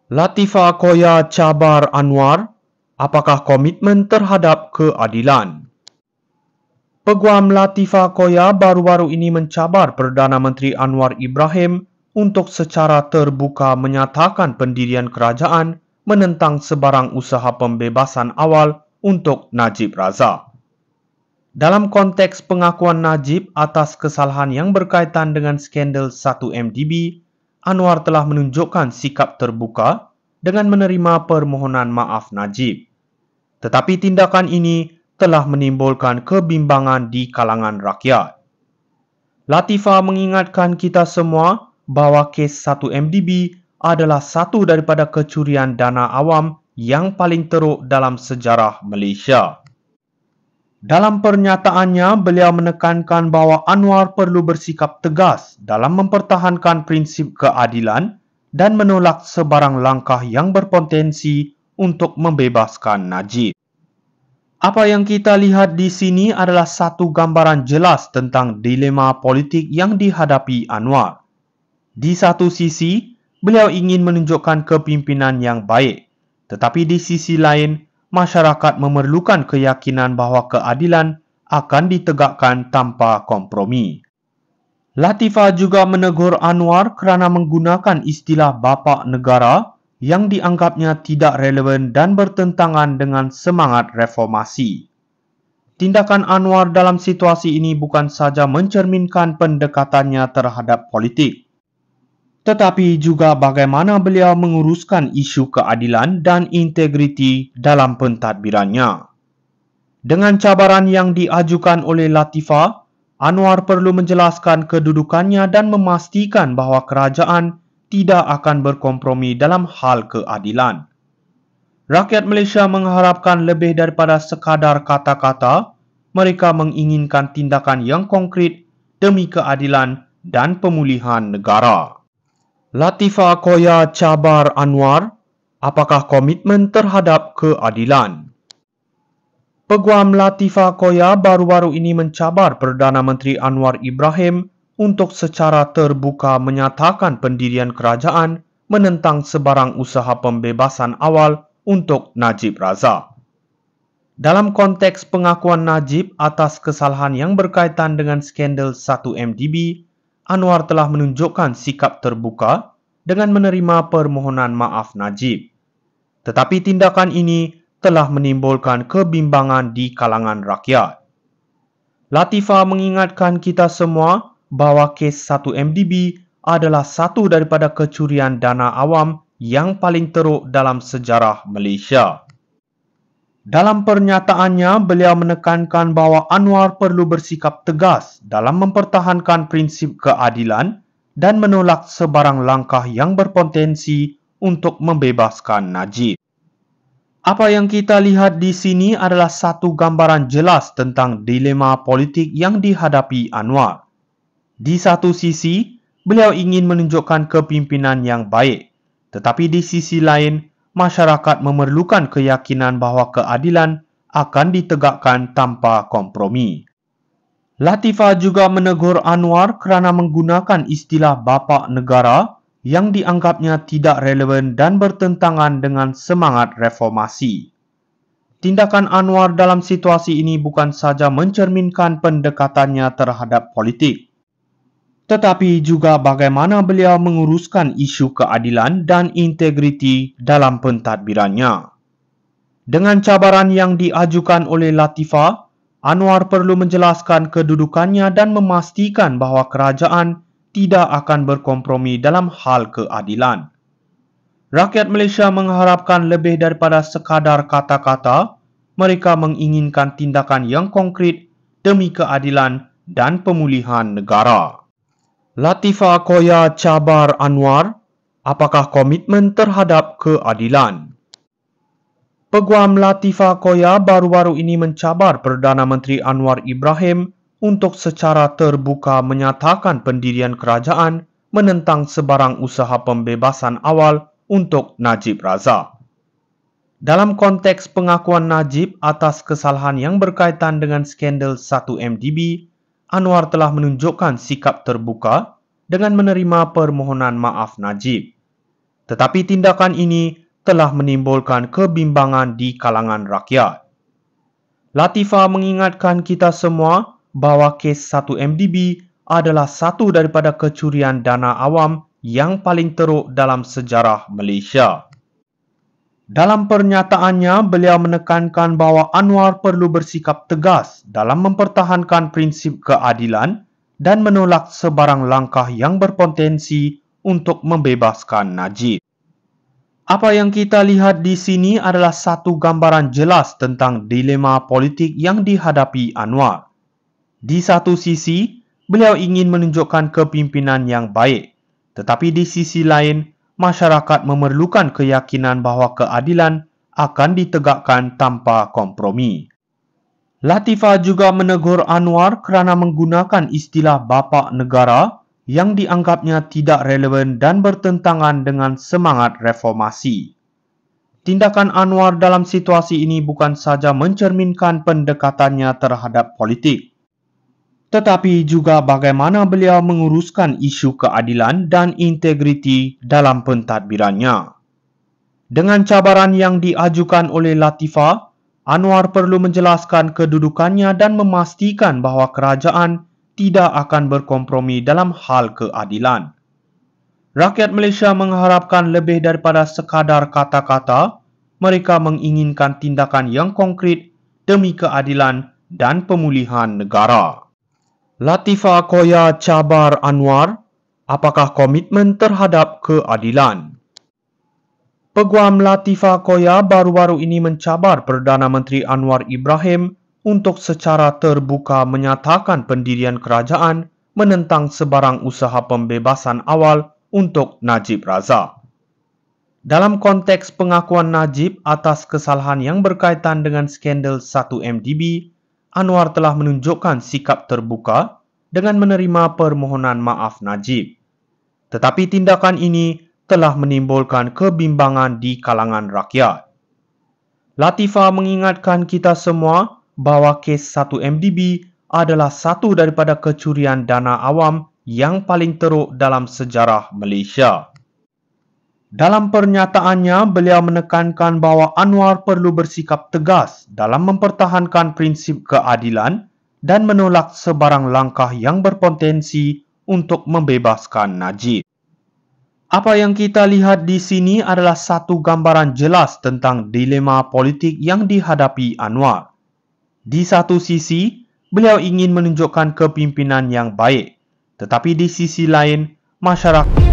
Latifah Koya cabar Anwar, apakah komitmen terhadap keadilan? Peguam Latifah Koya baru-baru ini mencabar Perdana Menteri Anwar Ibrahim untuk secara terbuka menyatakan pendirian kerajaan menentang sebarang usaha pembebasan awal untuk Najib Razak. Dalam konteks pengakuan Najib atas kesalahan yang berkaitan dengan skandal 1MDB, Anwar telah menunjukkan sikap terbuka dengan menerima permohonan maaf Najib. Tetapi tindakan ini telah menimbulkan kebimbangan di kalangan rakyat. Latifah mengingatkan kita semua bahawa kes 1MDB adalah satu daripada kecurian dana awam yang paling teruk dalam sejarah Malaysia. Dalam pernyataannya, beliau menekankan bahawa Anwar perlu bersikap tegas dalam mempertahankan prinsip keadilan dan menolak sebarang langkah yang berpotensi untuk membebaskan Najib. Apa yang kita lihat di sini adalah satu gambaran jelas tentang dilema politik yang dihadapi Anwar. Di satu sisi, beliau ingin menunjukkan kepimpinan yang baik, tetapi di sisi lain, masyarakat memerlukan keyakinan bahawa keadilan akan ditegakkan tanpa kompromi. Latifah juga menegur Anwar kerana menggunakan istilah bapa negara yang dianggapnya tidak relevan dan bertentangan dengan semangat reformasi. Tindakan Anwar dalam situasi ini bukan saja mencerminkan pendekatannya terhadap politik, tetapi juga bagaimana beliau menguruskan isu keadilan dan integriti dalam pentadbirannya. Dengan cabaran yang diajukan oleh Latifah, Anwar perlu menjelaskan kedudukannya dan memastikan bahawa kerajaan tidak akan berkompromi dalam hal keadilan. Rakyat Malaysia mengharapkan lebih daripada sekadar kata-kata. Mereka menginginkan tindakan yang konkret demi keadilan dan pemulihan negara. Latifah Koya cabar Anwar, apakah komitmen terhadap keadilan? Peguam Latifah Koya baru-baru ini mencabar Perdana Menteri Anwar Ibrahim untuk secara terbuka menyatakan pendirian kerajaan menentang sebarang usaha pembebasan awal untuk Najib Razak. Dalam konteks pengakuan Najib atas kesalahan yang berkaitan dengan skandal 1MDB, Anwar telah menunjukkan sikap terbuka dengan menerima permohonan maaf Najib. Tetapi tindakan ini telah menimbulkan kebimbangan di kalangan rakyat. Latifah mengingatkan kita semua bahawa kes 1MDB adalah satu daripada kecurian dana awam yang paling teruk dalam sejarah Malaysia. Dalam pernyataannya, beliau menekankan bahawa Anwar perlu bersikap tegas dalam mempertahankan prinsip keadilan dan menolak sebarang langkah yang berpotensi untuk membebaskan Najib. Apa yang kita lihat di sini adalah satu gambaran jelas tentang dilema politik yang dihadapi Anwar. Di satu sisi, beliau ingin menunjukkan kepimpinan yang baik, tetapi di sisi lain, masyarakat memerlukan keyakinan bahawa keadilan akan ditegakkan tanpa kompromi. Latifah juga menegur Anwar kerana menggunakan istilah bapa negara yang dianggapnya tidak relevan dan bertentangan dengan semangat reformasi. Tindakan Anwar dalam situasi ini bukan saja mencerminkan pendekatannya terhadap politik, tetapi juga bagaimana beliau menguruskan isu keadilan dan integriti dalam pentadbirannya. Dengan cabaran yang diajukan oleh Latifah, Anwar perlu menjelaskan kedudukannya dan memastikan bahawa kerajaan tidak akan berkompromi dalam hal keadilan. Rakyat Malaysia mengharapkan lebih daripada sekadar kata-kata. Mereka menginginkan tindakan yang konkret demi keadilan dan pemulihan negara. Latifah Koya cabar Anwar, apakah komitmen terhadap keadilan? Peguam Latifah Koya baru-baru ini mencabar Perdana Menteri Anwar Ibrahim untuk secara terbuka menyatakan pendirian kerajaan menentang sebarang usaha pembebasan awal untuk Najib Razak. Dalam konteks pengakuan Najib atas kesalahan yang berkaitan dengan skandal 1MDB, Anwar telah menunjukkan sikap terbuka dengan menerima permohonan maaf Najib. Tetapi tindakan ini telah menimbulkan kebimbangan di kalangan rakyat. Latifah mengingatkan kita semua bahawa kes 1MDB adalah satu daripada kecurian dana awam yang paling teruk dalam sejarah Malaysia. Dalam pernyataannya, beliau menekankan bahawa Anwar perlu bersikap tegas dalam mempertahankan prinsip keadilan dan menolak sebarang langkah yang berpotensi untuk membebaskan Najib. Apa yang kita lihat di sini adalah satu gambaran jelas tentang dilema politik yang dihadapi Anwar. Di satu sisi, beliau ingin menunjukkan kepimpinan yang baik, tetapi di sisi lain, masyarakat memerlukan keyakinan bahawa keadilan akan ditegakkan tanpa kompromi. Latifah juga menegur Anwar kerana menggunakan istilah bapa negara yang dianggapnya tidak relevan dan bertentangan dengan semangat reformasi. Tindakan Anwar dalam situasi ini bukan saja mencerminkan pendekatannya terhadap politik, tetapi juga bagaimana beliau menguruskan isu keadilan dan integriti dalam pentadbirannya. Dengan cabaran yang diajukan oleh Latifah, Anwar perlu menjelaskan kedudukannya dan memastikan bahawa kerajaan tidak akan berkompromi dalam hal keadilan. Rakyat Malaysia mengharapkan lebih daripada sekadar kata-kata. Mereka menginginkan tindakan yang konkret demi keadilan dan pemulihan negara. Latifah Koya cabar Anwar, apakah komitmen terhadap keadilan? Peguam Latifah Koya baru-baru ini mencabar Perdana Menteri Anwar Ibrahim untuk secara terbuka menyatakan pendirian kerajaan menentang sebarang usaha pembebasan awal untuk Najib Razak. Dalam konteks pengakuan Najib atas kesalahan yang berkaitan dengan skandal 1MDB, Anwar telah menunjukkan sikap terbuka dengan menerima permohonan maaf Najib. Tetapi tindakan ini telah menimbulkan kebimbangan di kalangan rakyat. Latifah mengingatkan kita semua bahawa kes 1MDB adalah satu daripada kecurian dana awam yang paling teruk dalam sejarah Malaysia. Dalam pernyataannya, beliau menekankan bahawa Anwar perlu bersikap tegas dalam mempertahankan prinsip keadilan dan menolak sebarang langkah yang berpotensi untuk membebaskan Najib. Apa yang kita lihat di sini adalah satu gambaran jelas tentang dilema politik yang dihadapi Anwar. Di satu sisi, beliau ingin menunjukkan kepimpinan yang baik, tetapi di sisi lain, masyarakat